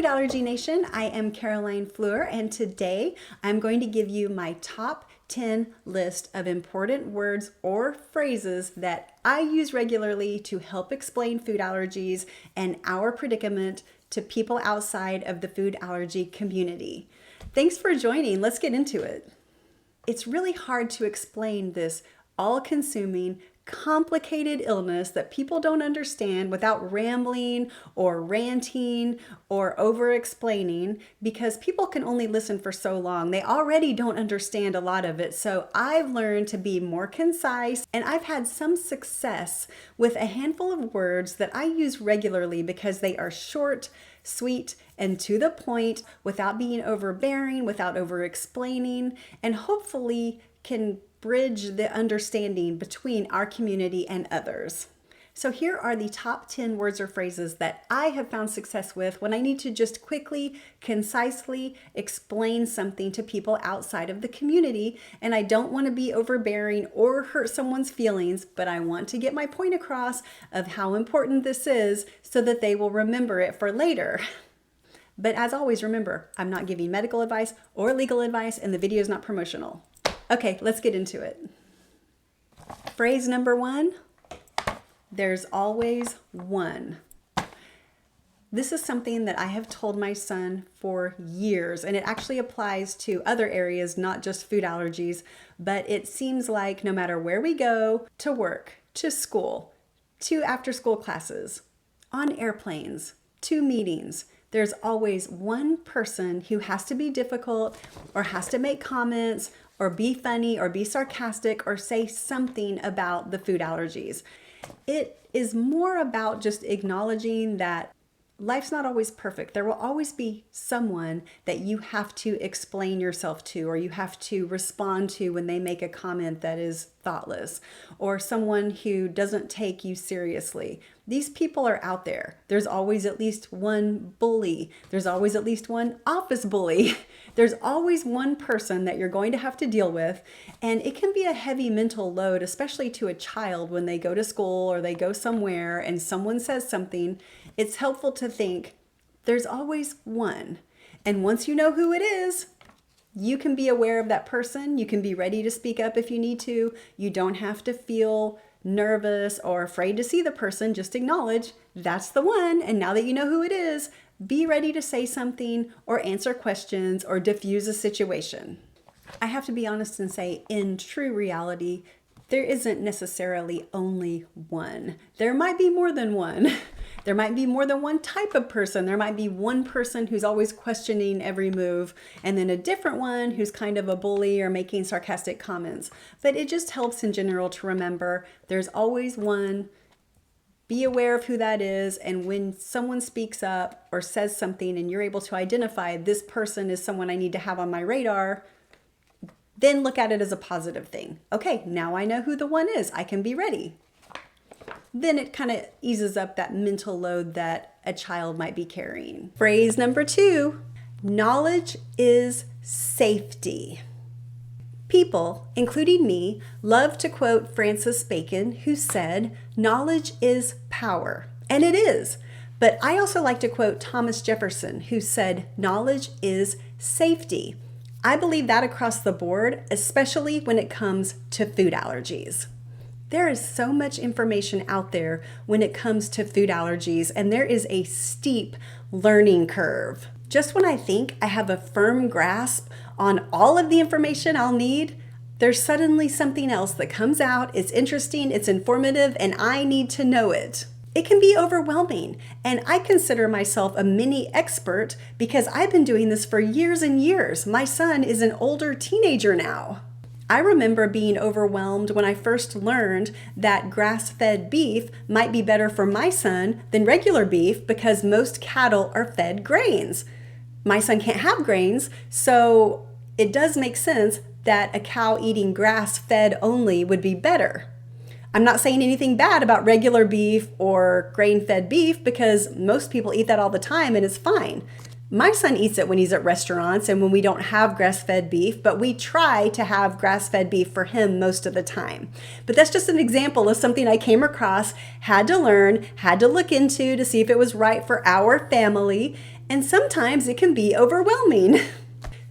Food Allergy Nation, I am Caroline Fleur, and today I'm going to give you my top 10 list of important words or phrases that I use regularly to help explain food allergies and our predicament to people outside of the food allergy community. Thanks for joining. Let's get into it. It's really hard to explain this all-consuming, complicated illness that people don't understand without rambling or ranting or over-explaining, because people can only listen for so long. They already don't understand a lot of it. So I've learned to be more concise, and I've had some success with a handful of words that I use regularly because they are short, sweet, and to the point without being overbearing, without over-explaining, and hopefully can bridge the understanding between our community and others. So here are the top 10 words or phrases that I have found success with when I need to just quickly, concisely explain something to people outside of the community, and I don't want to be overbearing or hurt someone's feelings, but I want to get my point across of how important this is so that they will remember it for later. But as always, remember, I'm not giving medical advice or legal advice, and the video is not promotional. Okay, let's get into it. Phrase number 1, there's always one. This is something that I have told my son for years, and it actually applies to other areas, not just food allergies, but it seems like no matter where we go, to work, to school, to after-school classes, on airplanes, to meetings, there's always one person who has to be difficult or has to make comments or be funny or be sarcastic or say something about the food allergies. It is more about just acknowledging that life's not always perfect. There will always be someone that you have to explain yourself to, or you have to respond to when they make a comment that is thoughtless, or someone who doesn't take you seriously. These people are out there. There's always at least one bully. There's always at least one office bully. There's always one person that you're going to have to deal with, and it can be a heavy mental load, especially to a child when they go to school or they go somewhere and someone says something. It's helpful to think there's always one. And once you know who it is, you can be aware of that person. You can be ready to speak up if you need to. You don't have to feel nervous or afraid to see the person. Just acknowledge that's the one. And now that you know who it is, be ready to say something or answer questions or diffuse a situation. I have to be honest and say, in true reality, there isn't necessarily only one. There might be more than one. There might be more than one type of person. There might be one person who's always questioning every move, and then a different one who's kind of a bully or making sarcastic comments. But it just helps in general to remember there's always one. Be aware of who that is, and when someone speaks up or says something and you're able to identify this person is someone I need to have on my radar, then look at it as a positive thing. Okay, now I know who the one is. I can be ready. Then it kind of eases up that mental load that a child might be carrying. Phrase number 2, knowledge is safety. People, including me, love to quote Francis Bacon, who said, "Knowledge is power." And it is. But I also like to quote Thomas Jefferson, who said, "Knowledge is safety." I believe that across the board, especially when it comes to food allergies. There is so much information out there when it comes to food allergies, and there is a steep learning curve. Just when I think I have a firm grasp on all of the information I'll need, there's suddenly something else that comes out. It's interesting, it's informative, and I need to know it. It can be overwhelming, and I consider myself a mini expert because I've been doing this for years and years. My son is an older teenager now. I remember being overwhelmed when I first learned that grass-fed beef might be better for my son than regular beef because most cattle are fed grains. My son can't have grains, so it does make sense that a cow eating grass-fed only would be better. I'm not saying anything bad about regular beef or grain-fed beef because most people eat that all the time and it's fine. My son eats it when he's at restaurants and when we don't have grass-fed beef, but we try to have grass-fed beef for him most of the time. But that's just an example of something I came across, had to learn, had to look into to see if it was right for our family. And sometimes it can be overwhelming.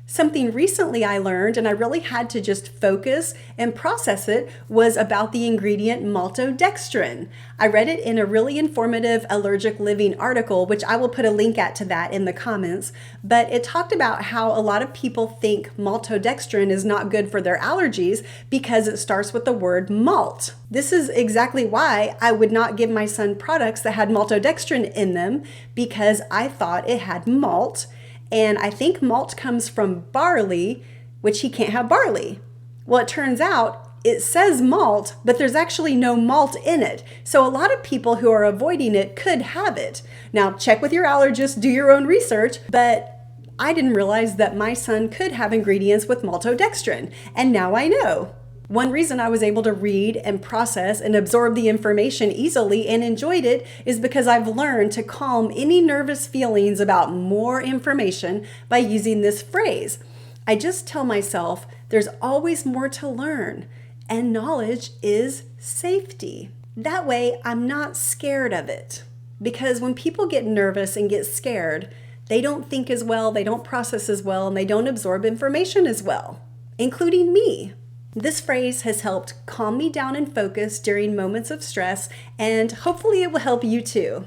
Something recently I learned, and I really had to just focus and process it, was about the ingredient maltodextrin. I read it in a really informative Allergic Living article, which I will put a link to that in the comments, but it talked about how a lot of people think maltodextrin is not good for their allergies because it starts with the word malt. This is exactly why I would not give my son products that had maltodextrin in them, because I thought it had malt. And I think malt comes from barley, which he can't have barley. Well, it turns out it says malt, but there's actually no malt in it. So a lot of people who are avoiding it could have it. Now, check with your allergist, do your own research, but I didn't realize that my son could have ingredients with maltodextrin, and now I know. One reason I was able to read and process and absorb the information easily and enjoyed it is because I've learned to calm any nervous feelings about more information by using this phrase. I just tell myself there's always more to learn, and knowledge is safety. That way, I'm not scared of it. Because when people get nervous and get scared, they don't think as well, they don't process as well, and they don't absorb information as well, including me. This phrase has helped calm me down and focus during moments of stress, and hopefully it will help you too.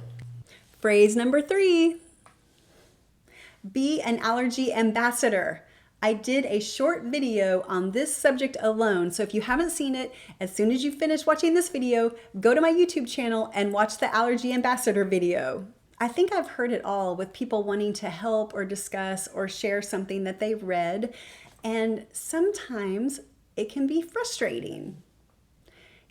Phrase number 3, be an allergy ambassador. I did a short video on this subject alone, so if you haven't seen it, as soon as you finish watching this video, go to my YouTube channel and watch the allergy ambassador video. I think I've heard it all with people wanting to help or discuss or share something that they read, and sometimes it can be frustrating.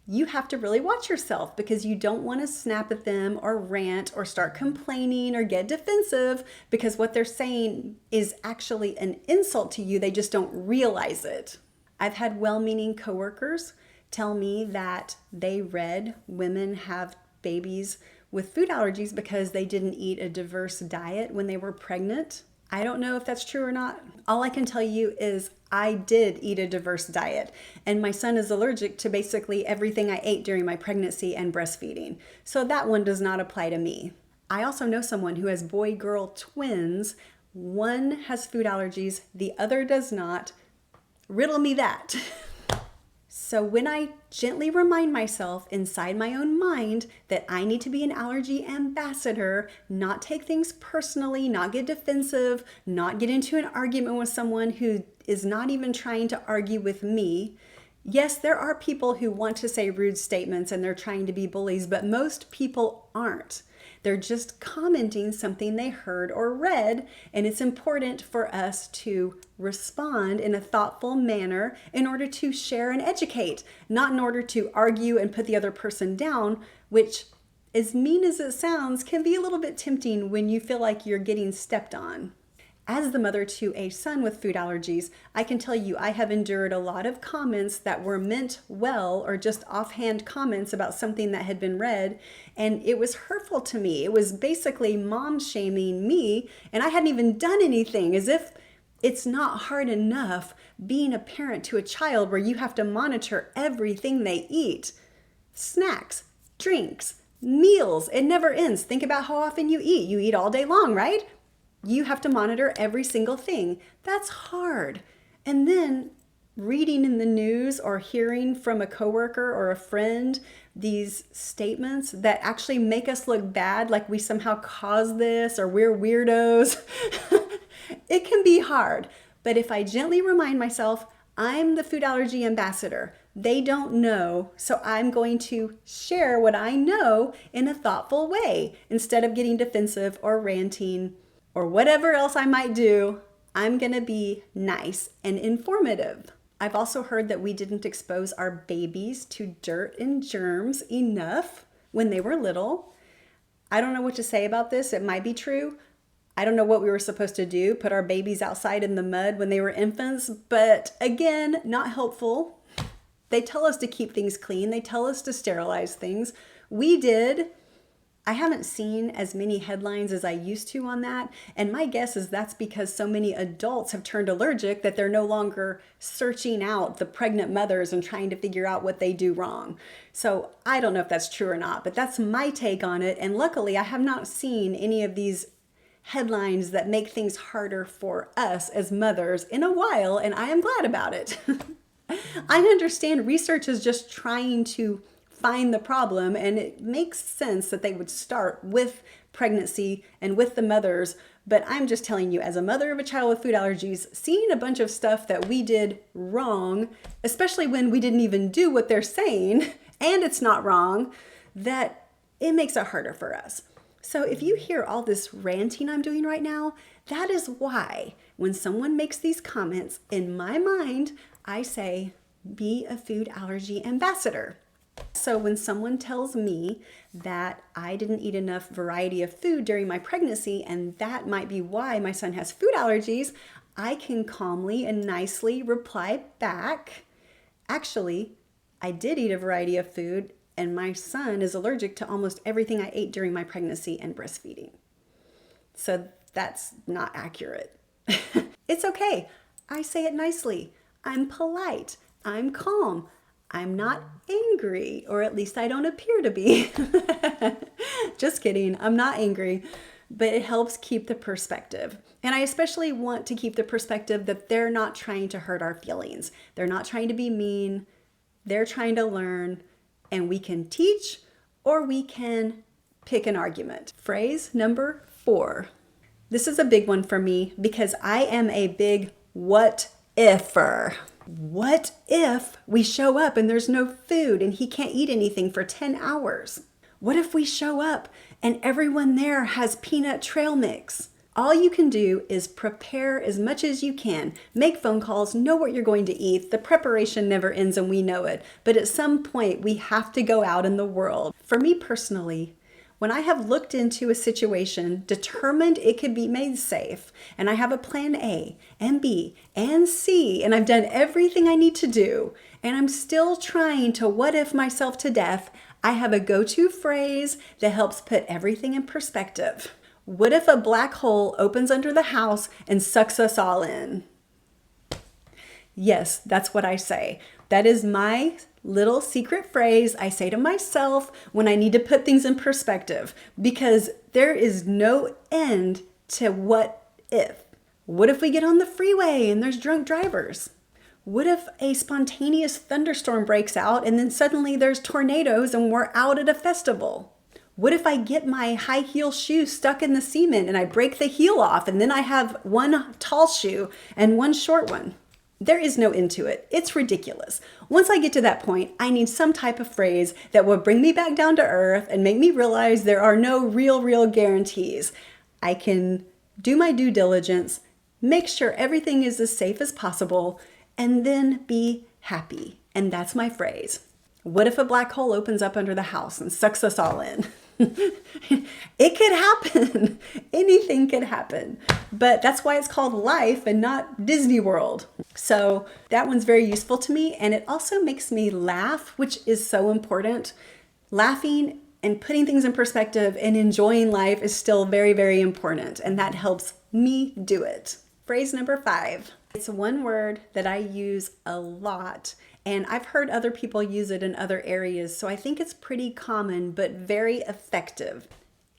You have to really watch yourself because you don't want to snap at them or rant or start complaining or get defensive because what they're saying is actually an insult to you. They just don't realize it. I've had well-meaning coworkers tell me that they read women have babies with food allergies because they didn't eat a diverse diet when they were pregnant. I don't know if that's true or not. All I can tell you is I did eat a diverse diet, and my son is allergic to basically everything I ate during my pregnancy and breastfeeding. So that one does not apply to me. I also know someone who has boy-girl twins. One has food allergies, the other does not. Riddle me that. So when I gently remind myself inside my own mind that I need to be an allergy ambassador, not take things personally, not get defensive, not get into an argument with someone who is not even trying to argue with me. Yes, there are people who want to say rude statements and they're trying to be bullies, but most people aren't. They're just commenting something they heard or read, and it's important for us to respond in a thoughtful manner in order to share and educate, not in order to argue and put the other person down, which, as mean as it sounds, can be a little bit tempting when you feel like you're getting stepped on. As the mother to a son with food allergies, I can tell you I have endured a lot of comments that were meant well or just offhand comments about something that had been read, and it was hurtful to me. It was basically mom shaming me, and I hadn't even done anything, as if it's not hard enough being a parent to a child where you have to monitor everything they eat. Snacks, drinks, meals, it never ends. Think about how often you eat. You eat all day long, right? You have to monitor every single thing. That's hard. And then reading in the news or hearing from a coworker or a friend these statements that actually make us look bad, like we somehow caused this or we're weirdos, it can be hard. But if I gently remind myself, I'm the food allergy ambassador. They don't know, so I'm going to share what I know in a thoughtful way instead of getting defensive or ranting or whatever else I might do. I'm gonna be nice and informative. I've also heard that we didn't expose our babies to dirt and germs enough when they were little. I don't know what to say about this. It might be true. I don't know what we were supposed to do, put our babies outside in the mud when they were infants, but again, not helpful. They tell us to keep things clean. They tell us to sterilize things. We did. I haven't seen as many headlines as I used to on that, and my guess is that's because so many adults have turned allergic that they're no longer searching out the pregnant mothers and trying to figure out what they do wrong. So I don't know if that's true or not, but that's my take on it, and luckily I have not seen any of these headlines that make things harder for us as mothers in a while, and I am glad about it. I understand research is just trying to find the problem, and it makes sense that they would start with pregnancy and with the mothers. But I'm just telling you, as a mother of a child with food allergies, seeing a bunch of stuff that we did wrong, especially when we didn't even do what they're saying, and it's not wrong, that it makes it harder for us. So if you hear all this ranting I'm doing right now, that is why when someone makes these comments, in my mind, I say, be a food allergy ambassador. So when someone tells me that I didn't eat enough variety of food during my pregnancy, and that might be why my son has food allergies, I can calmly and nicely reply back, actually, I did eat a variety of food, and my son is allergic to almost everything I ate during my pregnancy and breastfeeding. So that's not accurate. It's okay. I say it nicely. I'm polite. I'm calm. I'm not angry, or at least I don't appear to be. Just kidding. I'm not angry, but it helps keep the perspective. And I especially want to keep the perspective that they're not trying to hurt our feelings. They're not trying to be mean. They're trying to learn, and we can teach or we can pick an argument. Phrase number 4. This is a big one for me because I am a big what ifer. What if we show up and there's no food and he can't eat anything for 10 hours? What if we show up and everyone there has peanut trail mix? All you can do is prepare as much as you can. Make phone calls, know what you're going to eat. The preparation never ends and we know it. But at some point, we have to go out in the world. For me personally, when I have looked into a situation, determined it could be made safe, and I have a plan A and B and C, and I've done everything I need to do, and I'm still trying to what if myself to death, I have a go-to phrase that helps put everything in perspective. What if a black hole opens under the house and sucks us all in? Yes, that's what I say. That is my little secret phrase I say to myself when I need to put things in perspective, because there is no end to what if. What if we get on the freeway and there's drunk drivers? What if a spontaneous thunderstorm breaks out and then suddenly there's tornadoes and we're out at a festival? What if I get my high heel shoe stuck in the cement and I break the heel off and then I have one tall shoe and one short one? There is no end to it. It's ridiculous. Once I get to that point, I need some type of phrase that will bring me back down to earth and make me realize there are no real guarantees. I can do my due diligence, make sure everything is as safe as possible, and then be happy. And that's my phrase. What if a black hole opens up under the house and sucks us all in? It could happen. Anything could happen. But that's why it's called life and not Disney World. So that one's very useful to me. And it also makes me laugh, which is so important. Laughing and putting things in perspective and enjoying life is still very important. And that helps me do it. Phrase number 5. It's one word that I use a lot, and I've heard other people use it in other areas, so I think it's pretty common but very effective.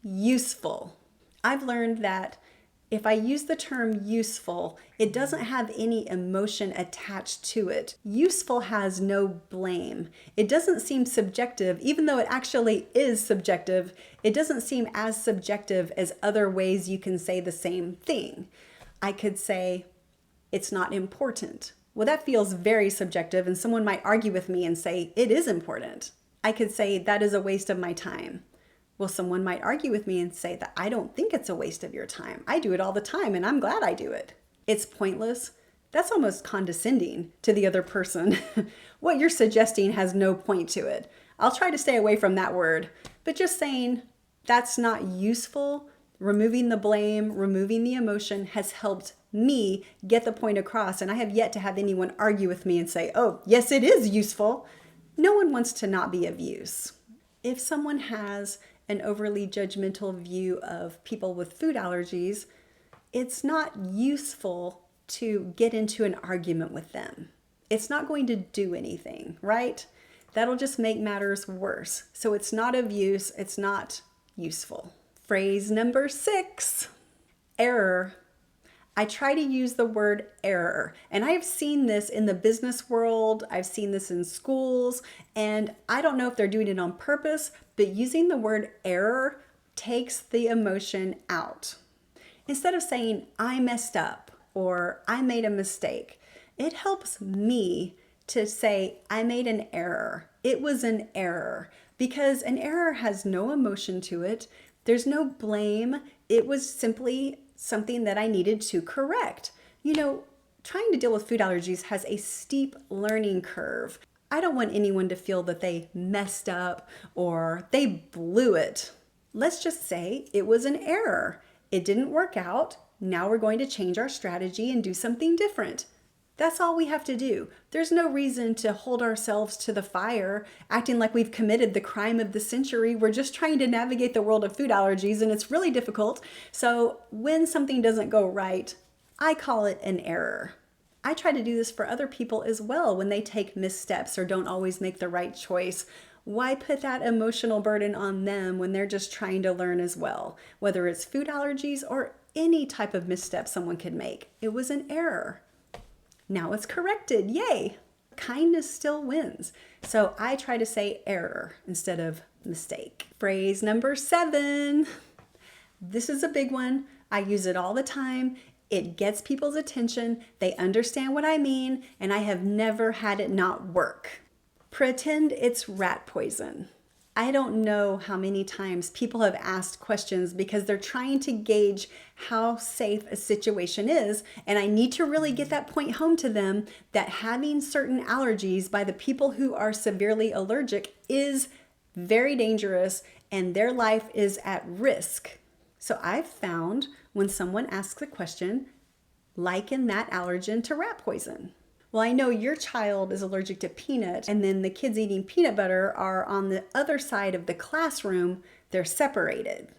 Useful. I've learned that if I use the term useful, it doesn't have any emotion attached to it. Useful has no blame. It doesn't seem subjective, even though it actually is subjective. It doesn't seem as subjective as other ways you can say the same thing. I could say, it's not important. Well, that feels very subjective, and someone might argue with me and say, it is important. I could say, that is a waste of my time. Well, someone might argue with me and say that I don't think it's a waste of your time. I do it all the time, and I'm glad I do it. It's pointless. That's almost condescending to the other person. What you're suggesting has no point to it. I'll try to stay away from that word, but just saying that's not useful. Removing the blame, removing the emotion has helped me get the point across, and I have yet to have anyone argue with me and say, oh, yes, it is useful. No one wants to not be of use. If someone has an overly judgmental view of people with food allergies, it's not useful to get into an argument with them. It's not going to do anything, right? That'll just make matters worse. So it's not of use, it's not useful. Phrase number 6. Error. I try to use the word error. And I've seen this in the business world, I've seen this in schools, and I don't know if they're doing it on purpose, but using the word error takes the emotion out. Instead of saying, I messed up or I made a mistake, it helps me to say, I made an error. It was an error, because an error has no emotion to it. There's no blame. It was simply something that I needed to correct. You know, trying to deal with food allergies has a steep learning curve. I don't want anyone to feel that they messed up or they blew it. Let's just say it was an error. It didn't work out. Now we're going to change our strategy and do something different. That's all we have to do. There's no reason to hold ourselves to the fire, acting like we've committed the crime of the century. We're just trying to navigate the world of food allergies, and it's really difficult. So when something doesn't go right, I call it an error. I try to do this for other people as well when they take missteps or don't always make the right choice. Why put that emotional burden on them when they're just trying to learn as well? Whether it's food allergies or any type of misstep someone could make. It was an error. Now it's corrected. Yay! Kindness still wins. So I try to say error instead of mistake. Phrase number 7. This is a big one. I use it all the time. It gets people's attention. They understand what I mean, and I have never had it not work. Pretend it's rat poison. I don't know how many times people have asked questions because they're trying to gauge how safe a situation is. And I need to really get that point home to them that having certain allergies by the people who are severely allergic is very dangerous and their life is at risk. So I've found when someone asks a question, liken that allergen to rat poison. Well, I know your child is allergic to peanut, and then the kids eating peanut butter are on the other side of the classroom. They're separated.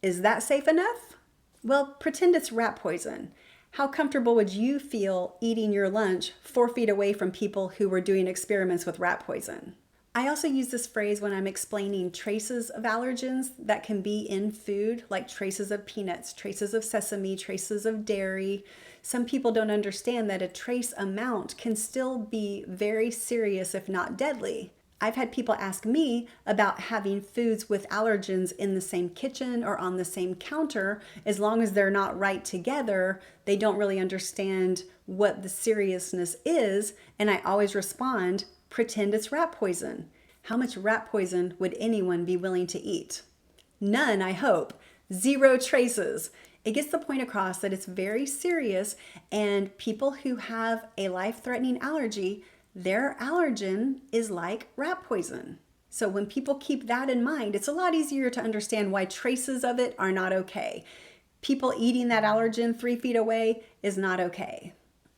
Is that safe enough? Well, pretend it's rat poison. How comfortable would you feel eating your lunch 4 feet away from people who were doing experiments with rat poison? I also use this phrase when I'm explaining traces of allergens that can be in food, like traces of peanuts, traces of sesame, traces of dairy. Some people don't understand that a trace amount can still be very serious, if not deadly. I've had people ask me about having foods with allergens in the same kitchen or on the same counter. As long as they're not right together, they don't really understand what the seriousness is. And I always respond, pretend it's rat poison. How much rat poison would anyone be willing to eat? None, I hope. 0 traces. It gets the point across that it's very serious, and people who have a life-threatening allergy, their allergen is like rat poison. So when people keep that in mind, it's a lot easier to understand why traces of it are not okay. People eating that allergen 3 feet away is not okay.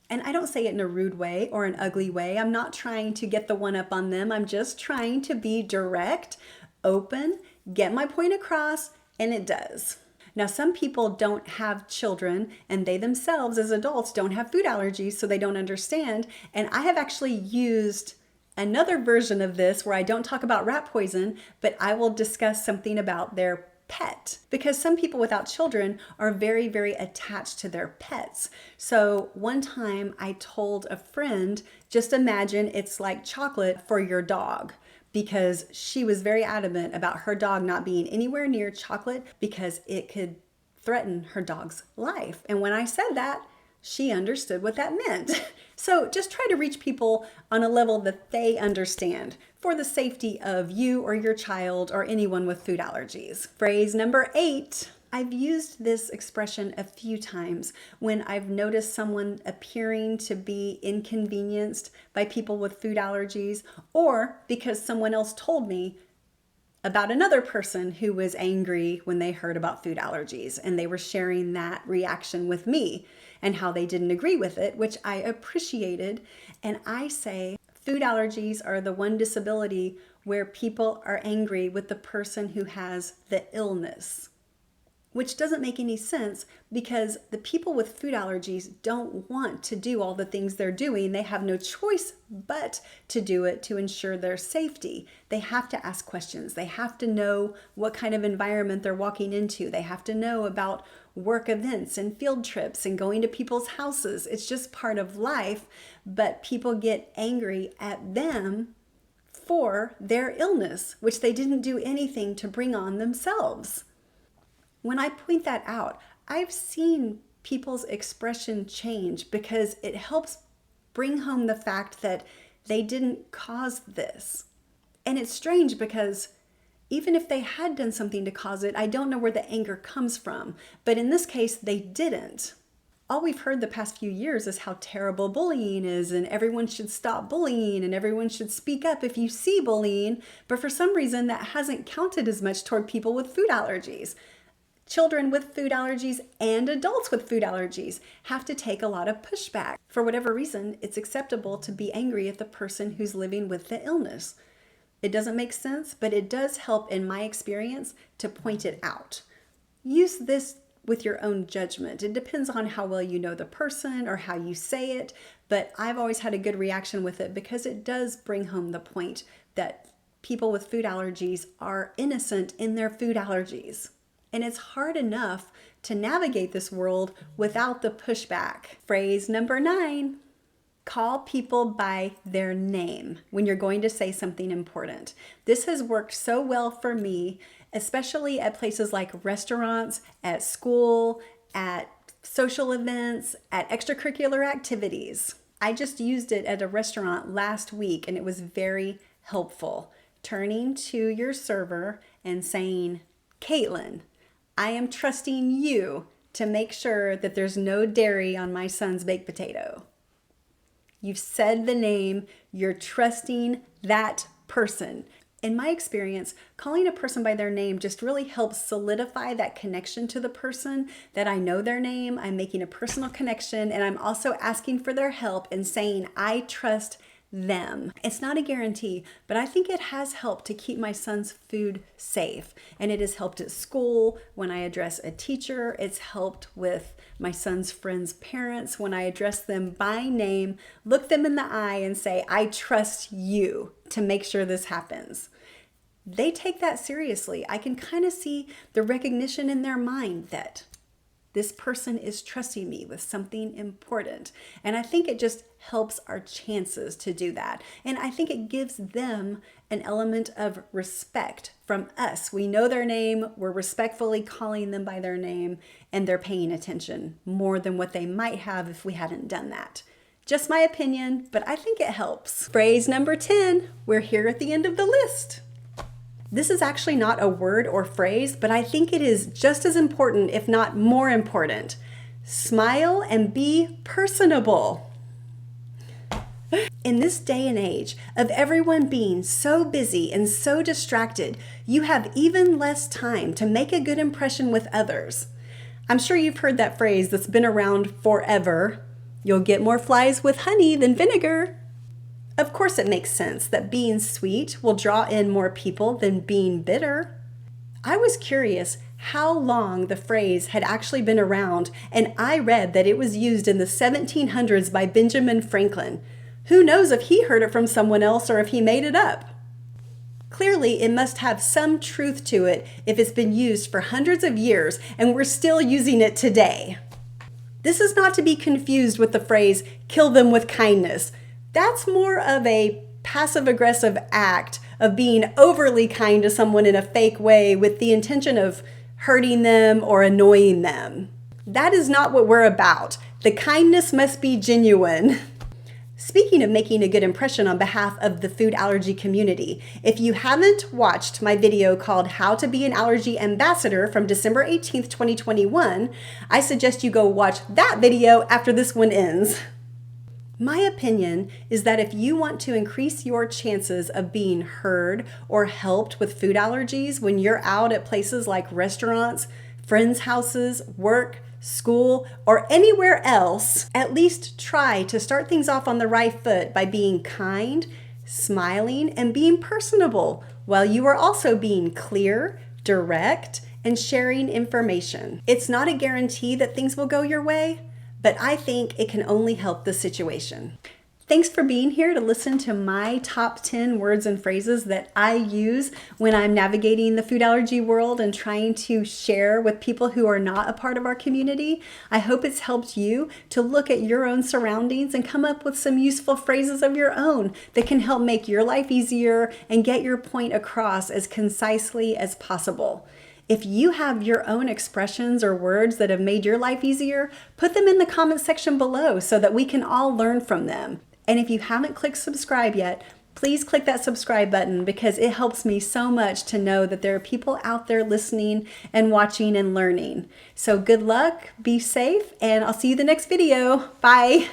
And I don't say it in a rude way or an ugly way. I'm not trying to get the one up on them. I'm just trying to be direct, open, get my point across, and it does. Now, some people don't have children, and they themselves as adults don't have food allergies, so they don't understand. And I have actually used another version of this where I don't talk about rat poison, but I will discuss something about their pet, because some people without children are very, very attached to their pets. So one time I told a friend, just imagine it's like chocolate for your dog, because she was very adamant about her dog not being anywhere near chocolate because it could threaten her dog's life. And when I said that, she understood what that meant. So just try to reach people on a level that they understand for the safety of you or your child or anyone with food allergies. Phrase number 8. I've used this expression a few times when I've noticed someone appearing to be inconvenienced by people with food allergies, or because someone else told me about another person who was angry when they heard about food allergies, and they were sharing that reaction with me and how they didn't agree with it, which I appreciated. And I say, food allergies are the one disability where people are angry with the person who has the illness, which doesn't make any sense because the people with food allergies don't want to do all the things they're doing. They have no choice but to do it to ensure their safety. They have to ask questions. They have to know what kind of environment they're walking into. They have to know about work events and field trips and going to people's houses. It's just part of life, but people get angry at them for their illness, which they didn't do anything to bring on themselves. When I point that out, I've seen people's expression change because it helps bring home the fact that they didn't cause this. And it's strange because even if they had done something to cause it, I don't know where the anger comes from. But in this case, they didn't. All we've heard the past few years is how terrible bullying is, and everyone should stop bullying, and everyone should speak up if you see bullying. But for some reason, that hasn't counted as much toward people with food allergies. Children with food allergies and adults with food allergies have to take a lot of pushback. For whatever reason, it's acceptable to be angry at the person who's living with the illness. It doesn't make sense, but it does help in my experience to point it out. Use this with your own judgment. It depends on how well you know the person or how you say it, but I've always had a good reaction with it because it does bring home the point that people with food allergies are innocent in their food allergies. And it's hard enough to navigate this world without the pushback. Phrase number 9, call people by their name when you're going to say something important. This has worked so well for me, especially at places like restaurants, at school, at social events, at extracurricular activities. I just used it at a restaurant last week and it was very helpful. Turning to your server and saying, Caitlin, I am trusting you to make sure that there's no dairy on my son's baked potato. You've said the name, you're trusting that person. In my experience, calling a person by their name just really helps solidify that connection to the person, that I know their name, I'm making a personal connection, and I'm also asking for their help and saying, I trust them. It's not a guarantee, but I think it has helped to keep my son's food safe. And it has helped at school when I address a teacher. It's helped with my son's friends' parents when I address them by name, look them in the eye and say, I trust you to make sure this happens. They take that seriously. I can kind of see the recognition in their mind that this person is trusting me with something important. And I think it just helps our chances to do that. And I think it gives them an element of respect from us. We know their name, we're respectfully calling them by their name, and they're paying attention more than what they might have if we hadn't done that. Just my opinion, but I think it helps. Phrase number 10, we're here at the end of the list. This is actually not a word or phrase, but I think it is just as important, if not more important. Smile and be personable. In this day and age of everyone being so busy and so distracted, you have even less time to make a good impression with others. I'm sure you've heard that phrase that's been around forever. You'll get more flies with honey than vinegar. Of course, it makes sense that being sweet will draw in more people than being bitter. I was curious how long the phrase had actually been around, and I read that it was used in the 1700s by Benjamin Franklin. Who knows if he heard it from someone else or if he made it up? Clearly, it must have some truth to it if it's been used for hundreds of years and we're still using it today. This is not to be confused with the phrase, kill them with kindness. That's more of a passive-aggressive act of being overly kind to someone in a fake way with the intention of hurting them or annoying them. That is not what we're about. The kindness must be genuine. Speaking of making a good impression on behalf of the food allergy community, if you haven't watched my video called How to Be an Allergy Ambassador from December 18th, 2021, I suggest you go watch that video after this one ends. My opinion is that if you want to increase your chances of being heard or helped with food allergies when you're out at places like restaurants, friends' houses, work, school, or anywhere else, at least try to start things off on the right foot by being kind, smiling, and being personable, while you are also being clear, direct, and sharing information. It's not a guarantee that things will go your way, but I think it can only help the situation. Thanks for being here to listen to my top 10 words and phrases that I use when I'm navigating the food allergy world and trying to share with people who are not a part of our community. I hope it's helped you to look at your own surroundings and come up with some useful phrases of your own that can help make your life easier and get your point across as concisely as possible. If you have your own expressions or words that have made your life easier, put them in the comment section below so that we can all learn from them. And if you haven't clicked subscribe yet, please click that subscribe button because it helps me so much to know that there are people out there listening and watching and learning. So good luck, be safe, and I'll see you in the next video. Bye.